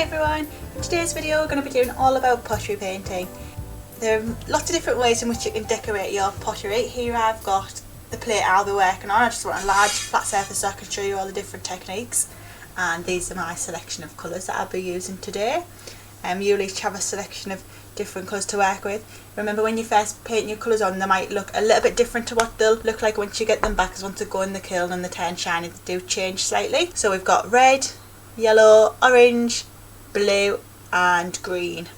everyone, in today's video we're going to be doing all about pottery painting. There are lots of different ways in which you can decorate your pottery. Here I've got the plate I'll be working on. I just want a large flat surface so I can show you all the different techniques, and these are my selection of colours that I'll be using today. You'll each have a selection of different colours to work with. Remember, when you first paint your colours on, they might look a little bit different to what they'll look like once you get them back, because once they go in the kiln and they turn shiny they do change slightly. So we've got red, yellow, orange, blue and green.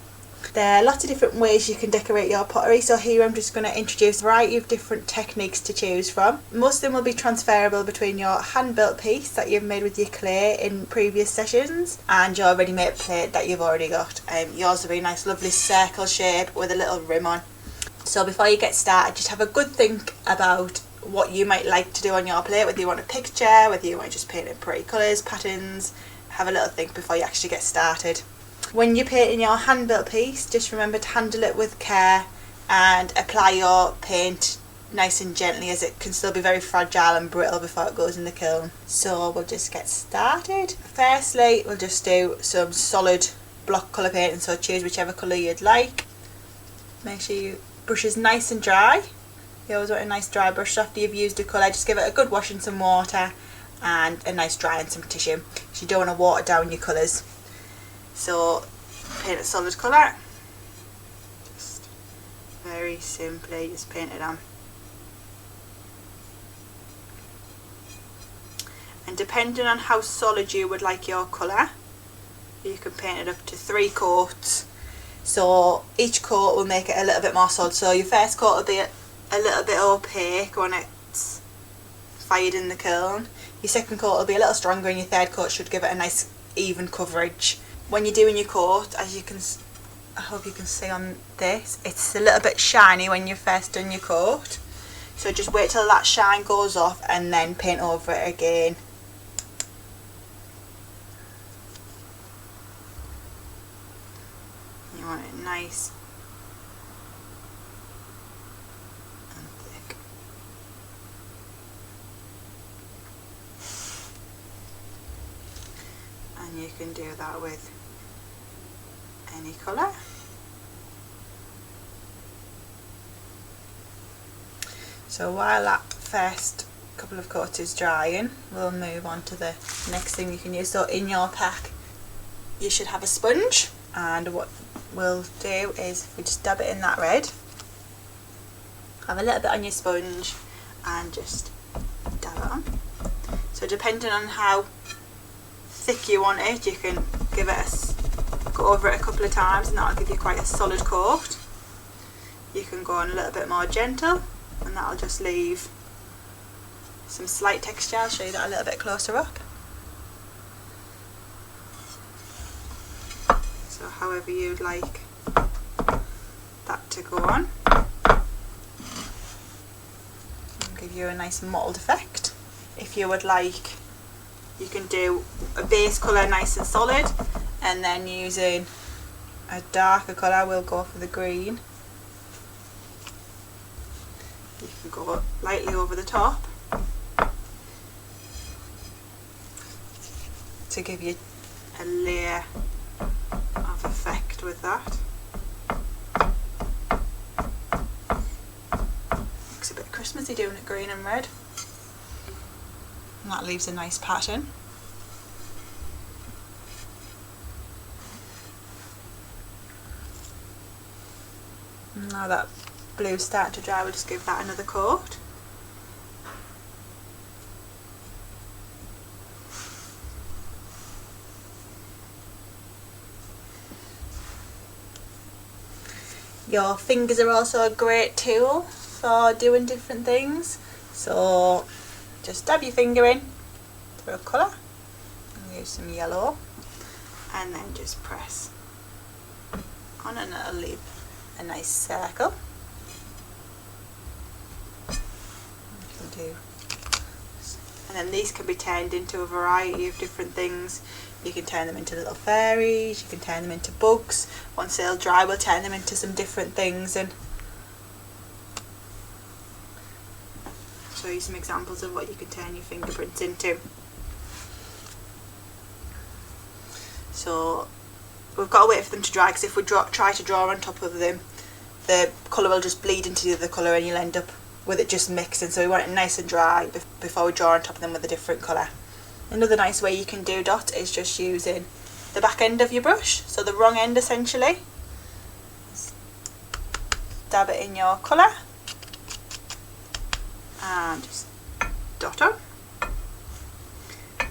There are lots of different ways you can decorate your pottery, so here I'm just going to introduce a variety of different techniques to choose from. Most of them will be transferable between your hand-built piece that you've made with your clay in previous sessions and your ready-made plate that you've already got. Yours will be a nice lovely circle shape with a little rim on. So before you get started, just have a good think about what you might like to do on your plate, whether you want a picture, whether you want to just paint in pretty colours, patterns. Have a little think before you actually get started. When you're painting your hand-built piece, just remember to handle it with care and apply your paint nice and gently, as it can still be very fragile and brittle before it goes in the kiln. So we'll just get started. Firstly, we'll just do some solid block colour painting, so choose whichever colour you'd like. Make sure your brush is nice and dry. You always want a nice dry brush. After you've used a colour, just give it a good wash in some water and a nice dry in some tissue, because you don't want to water down your colours. So paint a solid colour, just very simply just paint it on. And depending on how solid you would like your colour, you can paint it up to 3 coats. So each coat will make it a little bit more solid. So your first coat will be a little bit opaque when it's fired in the kiln. Your second coat will be a little stronger, and your third coat should give it a nice even coverage. When you're doing your coat, as you can, I hope you can see on this, it's a little bit shiny when you've first done your coat. So just wait till that shine goes off and then paint over it again. You want it nice and thick. And you can do that with any colour. So while that first couple of coats is drying, we'll move on to the next thing you can use. So in your pack you should have a sponge, and what we'll do is we just dab it in that red, have a little bit on your sponge and just dab it on. So depending on how thick you want it, you can give it go over it a couple of times and that'll give you quite a solid coat. You can go on a little bit more gentle and that'll just leave some slight texture. I'll show you that a little bit closer up. So however you'd like that to go on, it'll give you a nice mottled effect. If you would like, you can do a base colour nice and solid, and then using a darker colour, we'll go for the green. You can go lightly over the top to give you a layer of effect with that. Looks a bit Christmassy doing it green and red, and that leaves a nice pattern. Now that blue's starting to dry, we'll just give that another coat. Your fingers are also a great tool for doing different things. So just dab your finger in through a colour, and use some yellow, and then just press on and it'll leave a nice circle. You can do, and then these can be turned into a variety of different things. You can turn them into little fairies, you can turn them into bugs. Once they'll dry, we'll turn them into some different things and show you some examples of what you can turn your fingerprints into. So we've got to wait for them to dry, because if we try to draw on top of them, the colour will just bleed into the other colour and you'll end up with it just mixing. So we want it nice and dry before we draw on top of them with a different colour. Another nice way you can do dots is just using the back end of your brush, so the wrong end essentially. Dab it in your colour and just dot on.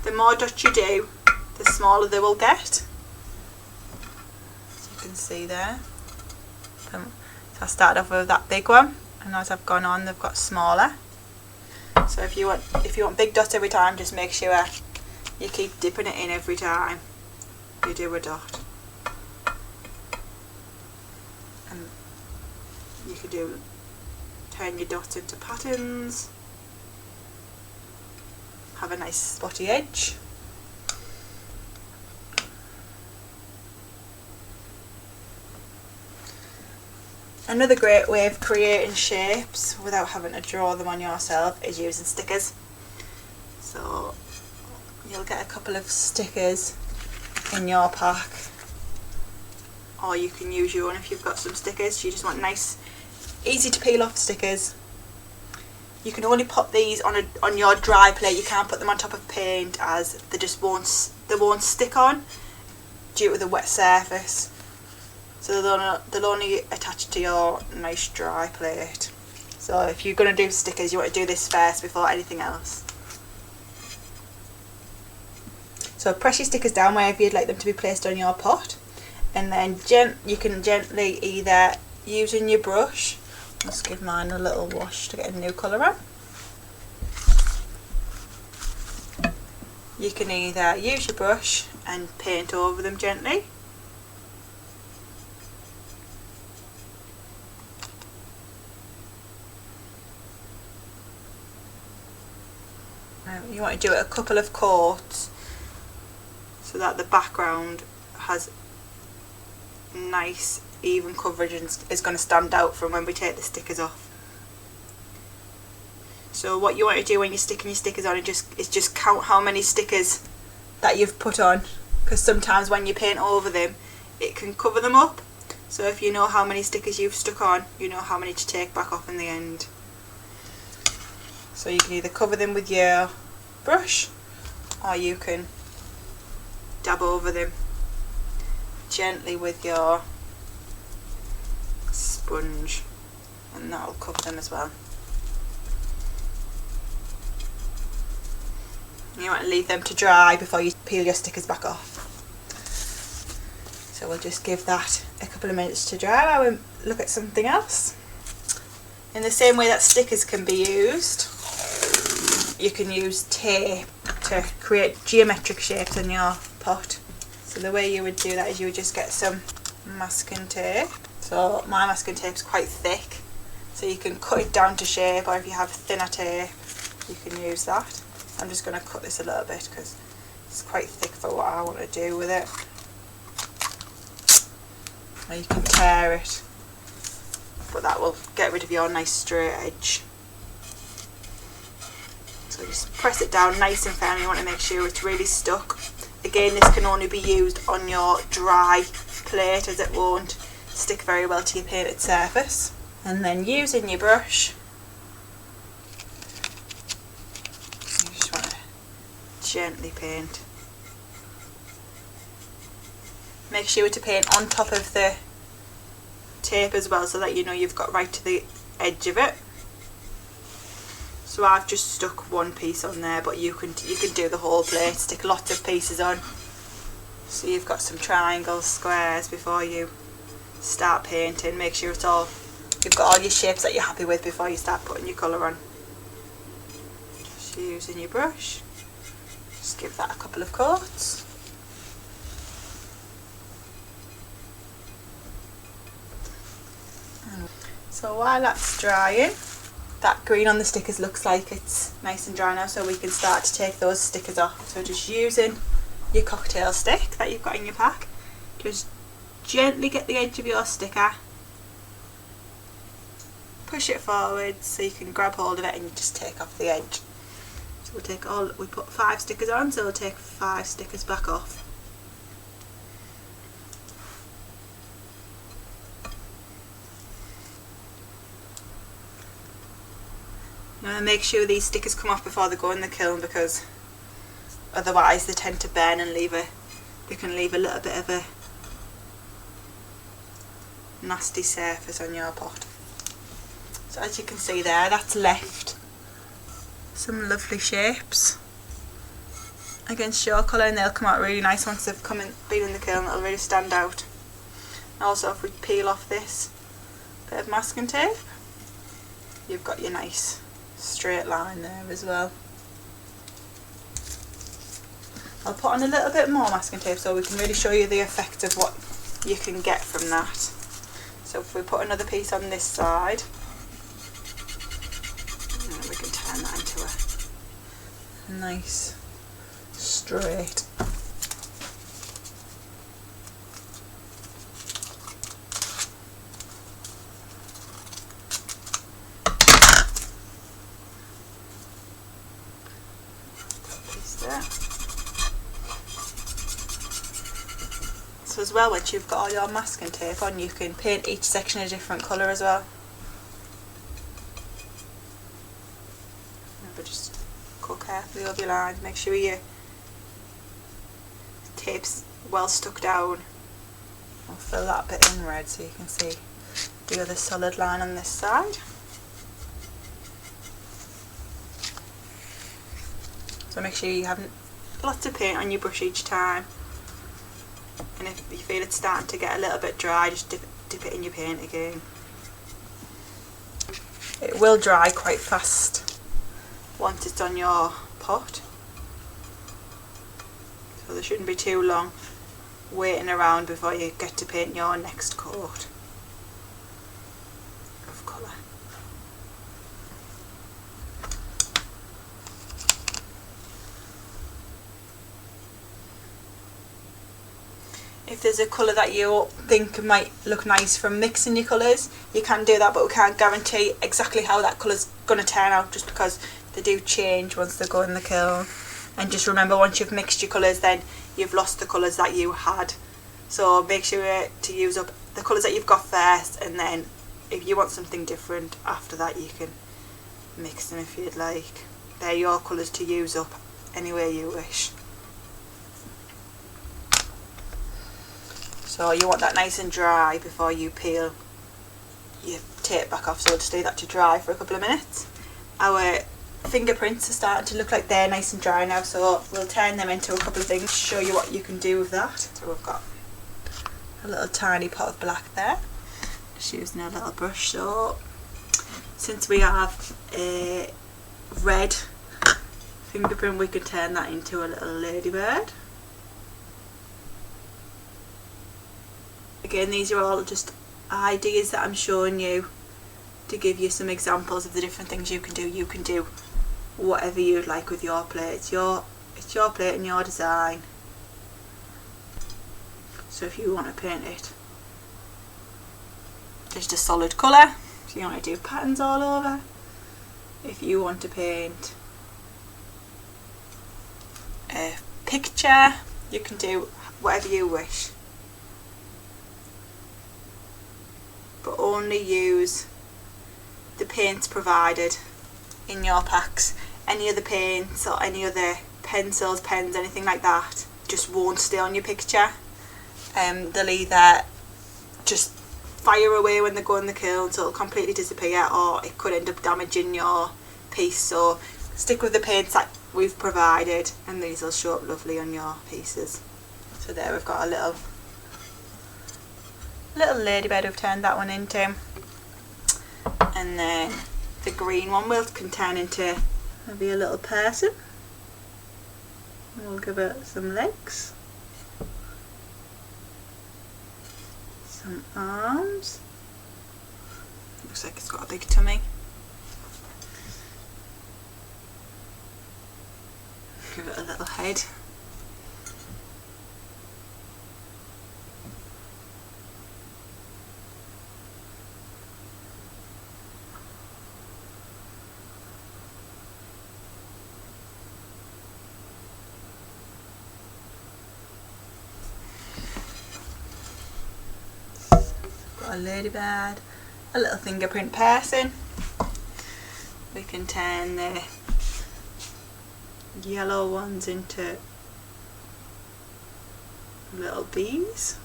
The more dots you do, the smaller they will get. As you can see there. So I started off with that big one, and as I've gone on they've got smaller. So if you want big dots every time, just make sure you keep dipping it in every time you do a dot. And you can turn your dots into patterns, have a nice spotty edge. Another great way of creating shapes without having to draw them on yourself is using stickers. So you'll get a couple of stickers in your pack, or you can use your own if you've got some stickers. You just want nice, easy to peel off stickers. You can only pop these on your dry plate. You can't put them on top of paint, as they won't stick on due to the wet surface. So they'll only attach to your nice dry plate. So if you're going to do stickers, you want to do this first before anything else. So press your stickers down wherever you'd like them to be placed on your pot, and then you can gently either using your brush, let's give mine a little wash to get a new colour on. You can either use your brush and paint over them gently, you want to do it a couple of coats so that the background has nice even coverage and is going to stand out from when we take the stickers off. So what you want to do when you're sticking your stickers on is just count how many stickers that you've put on, because sometimes when you paint over them it can cover them up. So if you know how many stickers you've stuck on, you know how many to take back off in the end. So you can either cover them with your brush, or you can dab over them gently with your sponge, and that'll cover them as well. You want to leave them to dry before you peel your stickers back off. So we'll just give that a couple of minutes to dry while we look at something else. In the same way that stickers can be used, you can use tape to create geometric shapes in your pot. So the way you would do that is you would just get some masking tape. So my masking tape is quite thick, so you can cut it down to shape, or if you have thinner tape you can use that. I'm just going to cut this a little bit because it's quite thick for what I want to do with it. Or you can tear it, but that will get rid of your nice straight edge. So just press it down nice and firm. You want to make sure it's really stuck. Again, this can only be used on your dry plate, as it won't stick very well to your painted surface. And then using your brush, you just want to gently paint. Make sure to paint on top of the tape as well, so that you know you've got right to the edge of it. So I've just stuck one piece on there, but you can do the whole plate, stick lots of pieces on. So you've got some triangles, squares before you start painting. Make sure you've got all your shapes that you're happy with before you start putting your colour on. Just using your brush, just give that a couple of coats. So while that's drying, that green on the stickers looks like it's nice and dry now, so we can start to take those stickers off. So just using your cocktail stick that you've got in your pack, just gently get the edge of your sticker, push it forward so you can grab hold of it and just take off the edge. So we put 5 stickers on, so we'll take 5 stickers back off. Make sure these stickers come off before they go in the kiln, because otherwise they tend to burn and they can leave a little bit of a nasty surface on your pot. So as you can see there, that's left some lovely shapes against your colour, and they'll come out really nice once they've been in the kiln. It'll really stand out. Also, if we peel off this bit of masking tape, you've got your nice straight line there as well. I'll put on a little bit more masking tape so we can really show you the effect of what you can get from that. So if we put another piece on this side, and we can turn that into a nice straight. Piece there. So as well, once you've got all your masking tape on, you can paint each section a different colour as well. But just go carefully over your lines, make sure your tape's well stuck down. I'll fill that bit in red so you can see the other solid line on this side. So make sure you have lots of paint on your brush each time. And if you feel it's starting to get a little bit dry, just dip it in your paint again. It will dry quite fast once it's on your pot, so there shouldn't be too long waiting around before you get to paint your next coat of colour. If there's a colour that you think might look nice from mixing your colours, you can do that, but we can't guarantee exactly how that colour's going to turn out, just because they do change once they go in the kiln. And just remember, once you've mixed your colours, then you've lost the colours that you had. So make sure to use up the colours that you've got first, and then if you want something different after that, you can mix them if you'd like. They're your colours to use up any way you wish. So you want that nice and dry before you peel your tape back off, so just leave that to dry for a couple of minutes. Our fingerprints are starting to look like they're nice and dry now, so we'll turn them into a couple of things, show you what you can do with that. So we've got a little tiny pot of black there, just using a little brush. So since we have a red fingerprint, we could turn that into a little ladybird. Again, these are all just ideas that I'm showing you to give you some examples of the different things you can do. You can do whatever you'd like with your plate. It's your plate and your design. So if you want to paint it just a solid colour, if you want to do patterns all over, if you want to paint a picture, you can do whatever you wish. But only use the paints provided in your packs. Any other paints or any other pencils, pens, anything like that just won't stay on your picture. They'll either just fire away when they go in the kiln, so it'll completely disappear, or it could end up damaging your piece. So stick with the paints that we've provided, and these will show up lovely on your pieces. So there we've got a little ladybird we've turned that one into, and then the green one can turn into maybe a little person. We'll give it some legs, some arms, looks like it's got a big tummy, give it a little head. A ladybird, a little fingerprint person, we can turn the yellow ones into little bees.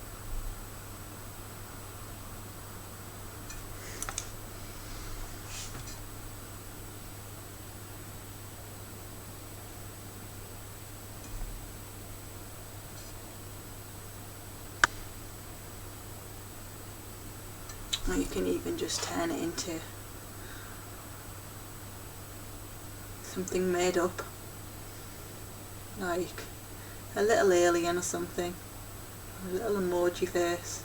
Or you can even just turn it into something made up, like a little alien or something, a little emoji face.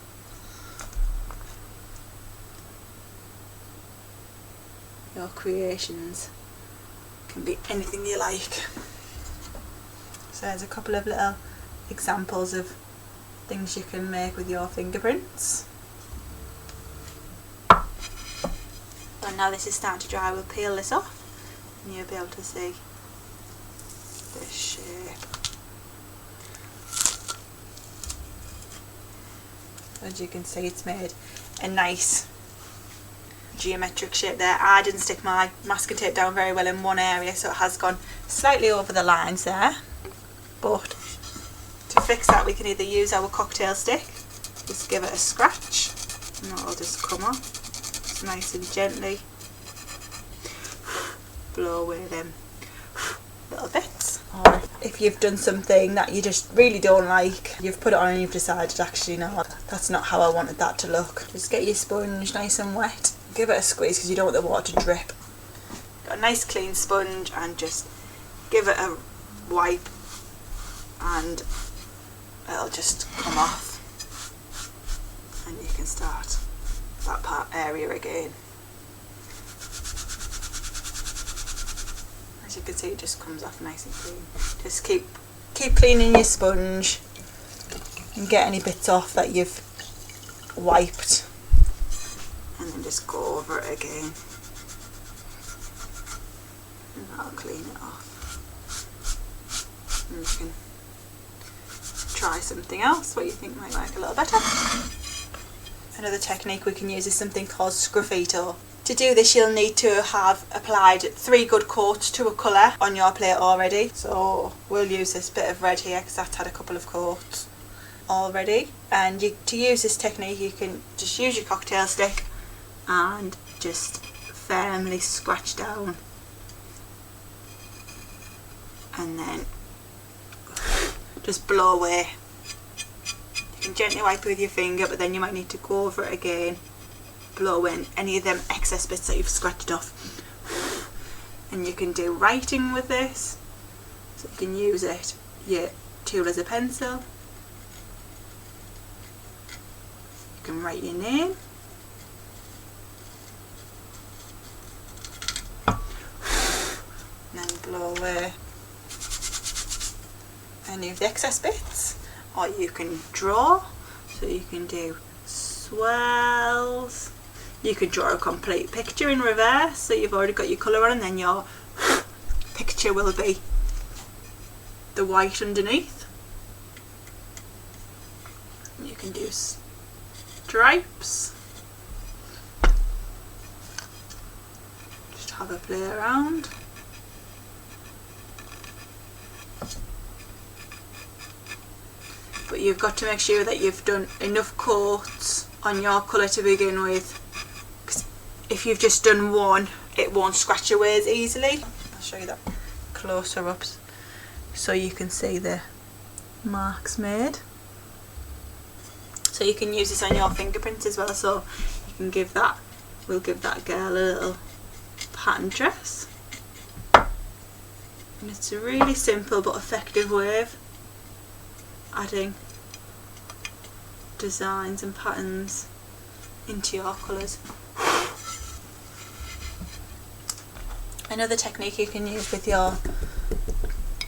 Your creations can be anything you like. So there's a couple of little examples of things you can make with your fingerprints. And now this is starting to dry, we'll peel this off and you'll be able to see the shape. As you can see, it's made a nice geometric shape there. I didn't stick my masking tape down very well in one area, so it has gone slightly over the lines there. But to fix that, we can either use our cocktail stick, just give it a scratch and that'll just come off. Nice and gently blow away them little bits. Or if you've done something that you just really don't like, you've put it on and you've decided actually no, that's not how I wanted that to look, just get your sponge nice and wet, give it a squeeze because you don't want the water to drip. Got a nice clean sponge and just give it a wipe and it'll just come off and you can start that part area again. As you can see, it just comes off nice and clean. Just keep cleaning your sponge and get any bits off that you've wiped, and then just go over it again and that'll clean it off. And you can try something else what you think might work a little better. Another technique we can use is something called Scruffito. To do this, you'll need to have applied 3 good coats to a colour on your plate already. So we'll use this bit of red here because that's had a couple of coats already. And to use this technique, you can just use your cocktail stick and just firmly scratch down and then just blow away. You can gently wipe it with your finger, but then you might need to go over it again, blow in any of them excess bits that you've scratched off. And you can do writing with this, so you can use it, your tool as a pencil. You can write your name. And then blow away any of the excess bits. Or you can draw, so you can do swells. You could draw a complete picture in reverse, so you've already got your colour on and then your picture will be the white underneath. You can do stripes. Just have a play around. But you've got to make sure that you've done enough coats on your colour to begin with, because if you've just done one, it won't scratch away as easily. I'll show you that closer up so you can see the marks made. So you can use this on your fingerprints as well, so you can give that, we'll give that girl a little pattern dress. And it's a really simple but effective way of adding designs and patterns into your colours. Another technique you can use with your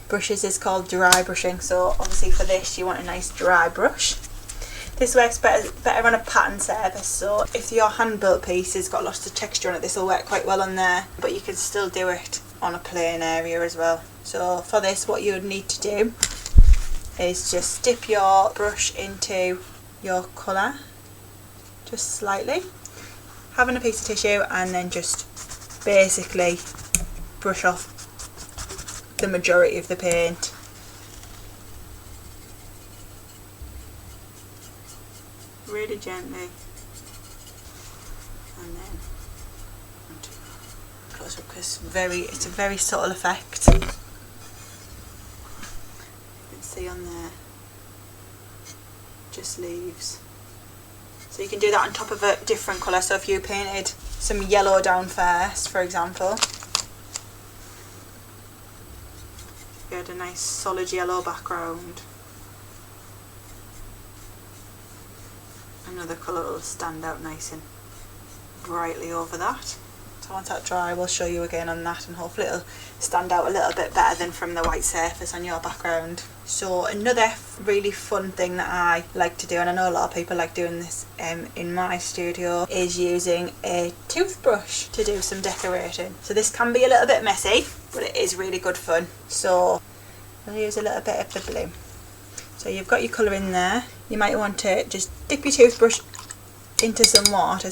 brushes is called dry brushing. So obviously for this you want a nice dry brush. This works better on a pattern surface, so if your hand built piece has got lots of texture on it, this will work quite well on there, but you can still do it on a plain area as well. So for this, what you would need to do is just dip your brush into your colour just slightly, having a piece of tissue, and then just basically brush off the majority of the paint. Really gently, and then close up because it's a very subtle effect. You can see on there, just leaves. So you can do that on top of a different colour. So if you painted some yellow down first, for example, you had a nice solid yellow background, another colour will stand out nice and brightly over that. So once that dry, we'll show you again on that, and hopefully it'll stand out a little bit better than from the white surface on your background. So another really fun thing that I like to do, and I know a lot of people like doing this in my studio, is using a toothbrush to do some decorating. So this can be a little bit messy, but it is really good fun. So I'll use a little bit of the blue. So you've got your colour in there. You might want to just dip your toothbrush into some water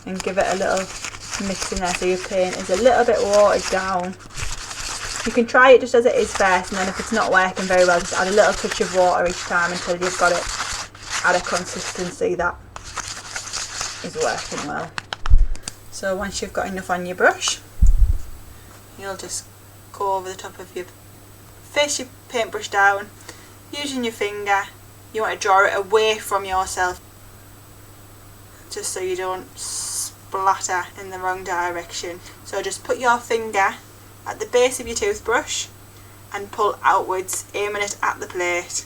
and give it a little mix in there so your paint is a little bit watered down. You can try it just as it is first, and then if it's not working very well, just add a little touch of water each time until you've got it at a consistency that is working well. So once you've got enough on your brush, you'll just go over the top of your, face your paintbrush down, using your finger. You want to draw it away from yourself, just so you don't splatter in the wrong direction. So just put your finger at the base of your toothbrush and pull outwards, aiming it at the plate.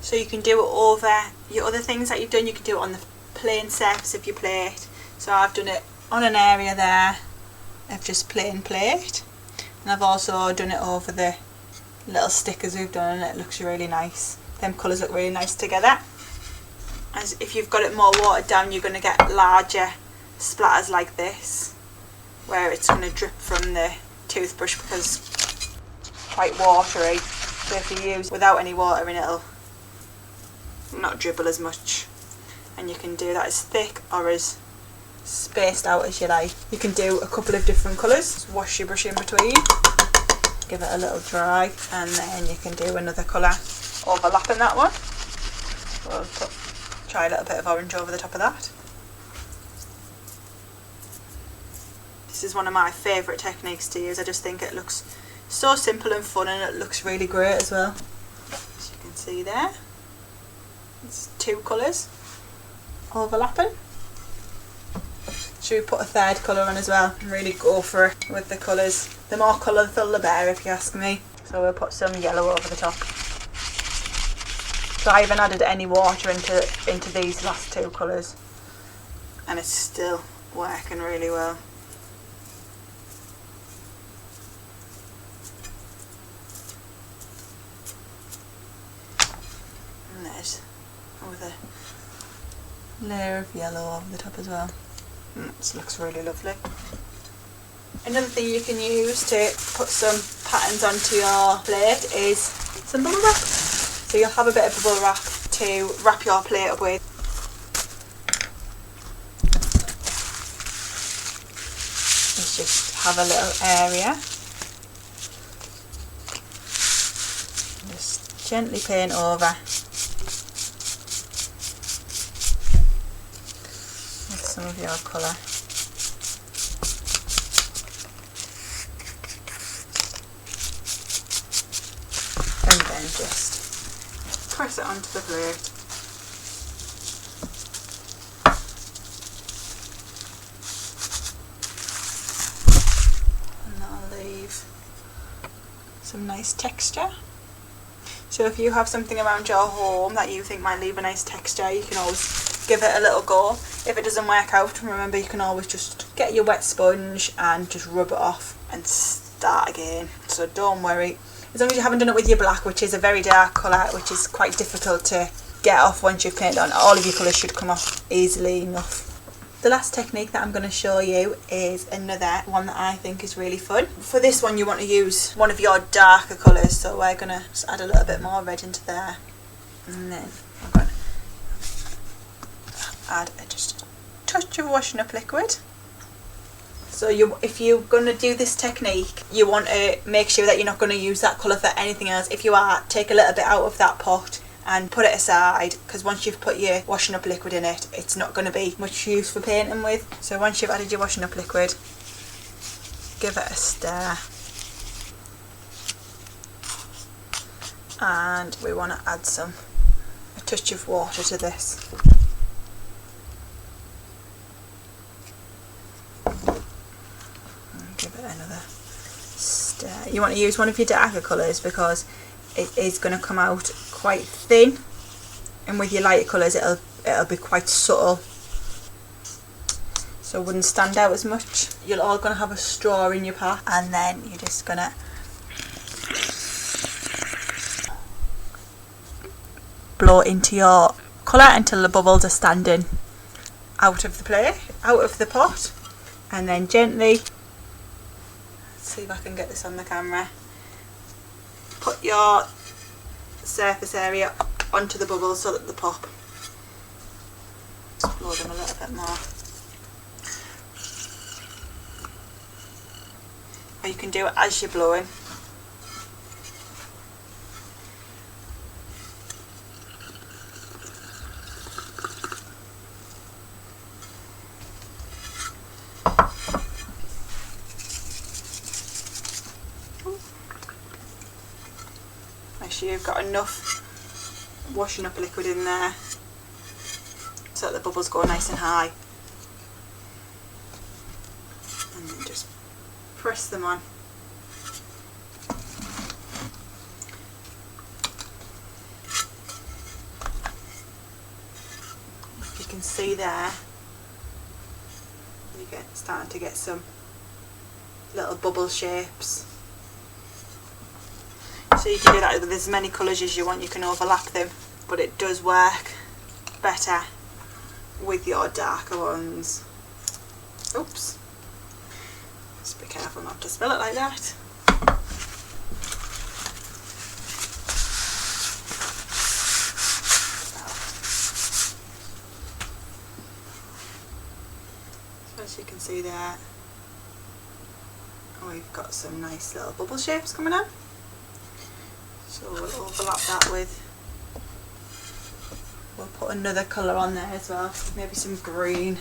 So you can do it over your other things that you've done. You can do it on the plain surface of your plate. So I've done it on an area there of just plain plate, and I've also done it over the little stickers we've done, and it looks really nice. Them colours look really nice together. As if you've got it more watered down, you're going to get larger splatters like this, where it's going to drip from the toothbrush because it's quite watery. So if you use without any water in, it'll not dribble as much. And you can do that as thick or as spaced out as you like. You can do a couple of different colours. Just wash your brush in between, give it a little dry, and then you can do another colour overlapping that one. We'll try a little bit of orange over the top of that. This is one of my favourite techniques to use. I just think it looks so simple and fun, and it looks really great as well. As you can see there, it's two colours overlapping. Should we put a third colour on as well and really go for it with the colours? The more colourful the better, if you ask me. So we'll put some yellow over the top. So I haven't added any water into these last two colours, and it's still working really well. And there's with a layer of yellow over the top as well. And this looks really lovely. Another thing you can use to put some patterns onto your plate is some bubble wrap. So you'll have a bit of bubble wrap to wrap your plate up with. Let's just have a little area. Just gently paint over with some of your colour. And then just press it onto the plate. And that'll leave some nice texture. So if you have something around your home that you think might leave a nice texture, you can always give it a little go. If it doesn't work out, remember you can always just get your wet sponge and just rub it off and start again. So don't worry. As long as you haven't done it with your black, which is a very dark colour, which is quite difficult to get off once you've painted on, all of your colours should come off easily enough. The last technique that I'm going to show you is another one that I think is really fun. For this one you want to use one of your darker colours, so we're going to just add a little bit more red into there. And then I'm going to add just a touch of washing up liquid. So if you're going to do this technique, you want to make sure that you're not going to use that colour for anything else. If you are, take a little bit out of that pot and put it aside, because once you've put your washing up liquid in it, it's not going to be much use for painting with. So once you've added your washing up liquid, give it a stir. And we want to add a touch of water to this. And give it another stir. You want to use one of your darker colours because it is going to come out quite thin, and with your lighter colours it'll be quite subtle, so it wouldn't stand out as much. You're all going to have a straw in your pot, and then you're just going to blow into your colour until the bubbles are standing out of the plate, out of the pot, and then gently, let's see if I can get this on the camera, put your surface area onto the bubbles so that they pop. Just blow them a little bit more. Or you can do it as you're blowing. Make sure you've got enough washing up liquid in there so that the bubbles go nice and high, and then just press them on. You can see there you're starting to get some little bubble shapes. So you can do that with as many colours as you want, you can overlap them, but it does work better with your darker ones. Oops. Just be careful not to spill it like that. So as you can see there, we've got some nice little bubble shapes coming up. So we'll overlap that with, we'll put another colour on there as well, maybe some green.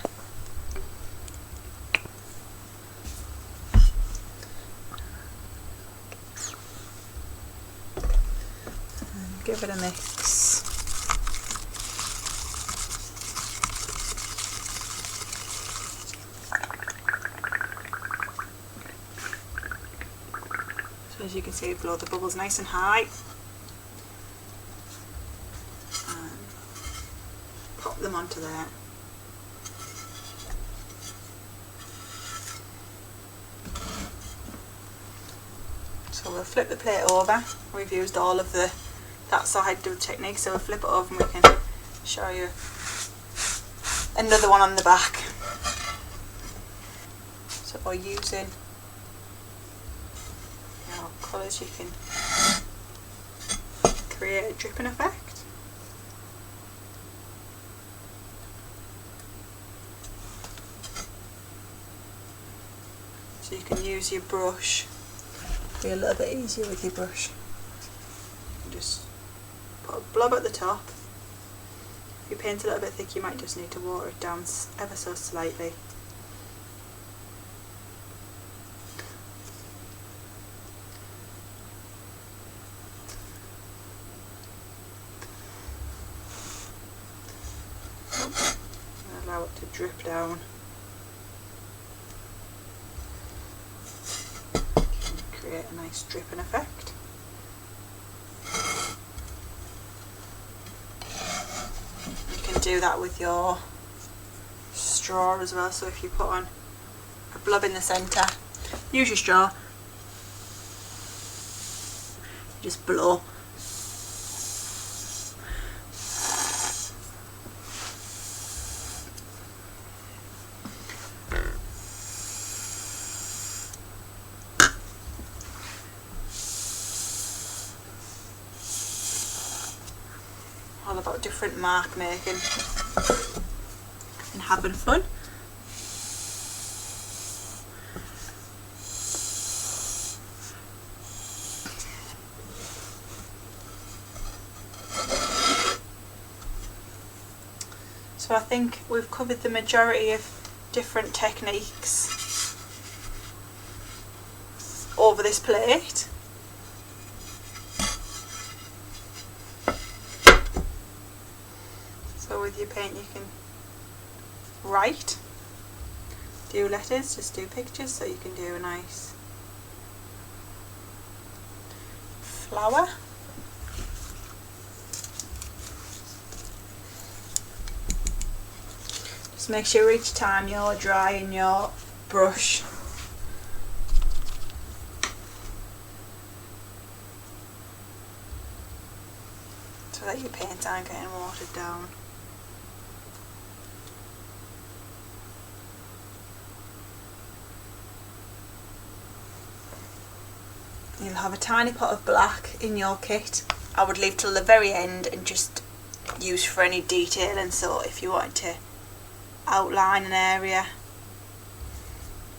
And give it a mix. So as you can see, blow the bubbles nice and high. Them onto there. So we'll flip the plate over. We've used all of that side of the technique, so we'll flip it over and we can show you another one on the back. So by using your colours you can create a dripping effect. So you can use your brush, be a little bit easier with your brush. Just put a blob at the top. If you paint a little bit thick, you might just need to water it down ever so slightly. And allow it to drip down. Create a nice dripping effect. You can do that with your straw as well, so if you put on a blob in the centre, use your straw, just blow. All about different mark making and having fun. So I think we've covered the majority of different techniques over this plate. So with your paint you can write, do letters, just do pictures, so you can do a nice flower. Just make sure each time you're drying your brush so that your paints aren't getting watered down. You'll have a tiny pot of black in your kit. I would leave till the very end and just use for any detailing, so if you wanted to outline an area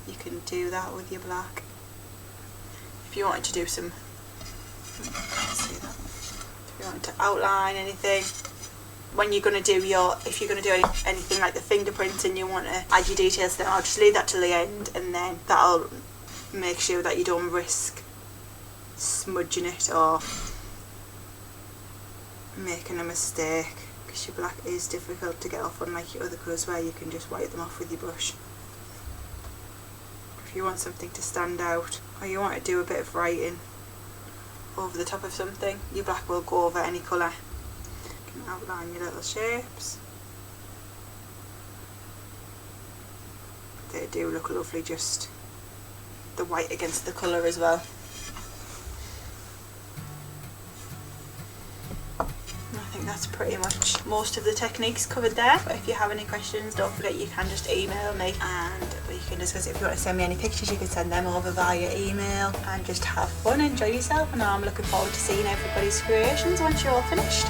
you can do that with your black. If you wanted to do some, see that, if you wanted to outline anything when you're going to do your, if you're going to do anything like the fingerprints and you want to add your details, then I'll just leave that till the end, and then that'll make sure that you don't risk smudging it or making a mistake, because your black is difficult to get off, unlike your other colours where you can just wipe them off with your brush. If you want something to stand out, or you want to do a bit of writing over the top of something, your black will go over any colour. You can outline your little shapes. They do look lovely, just the white against the colour as well. I think that's pretty much most of the techniques covered there, but if you have any questions, don't forget you can just email me and we can discuss it. If you want to send me any pictures, you can send them over via email, and just have fun, enjoy yourself, and I'm looking forward to seeing everybody's creations once you're all finished.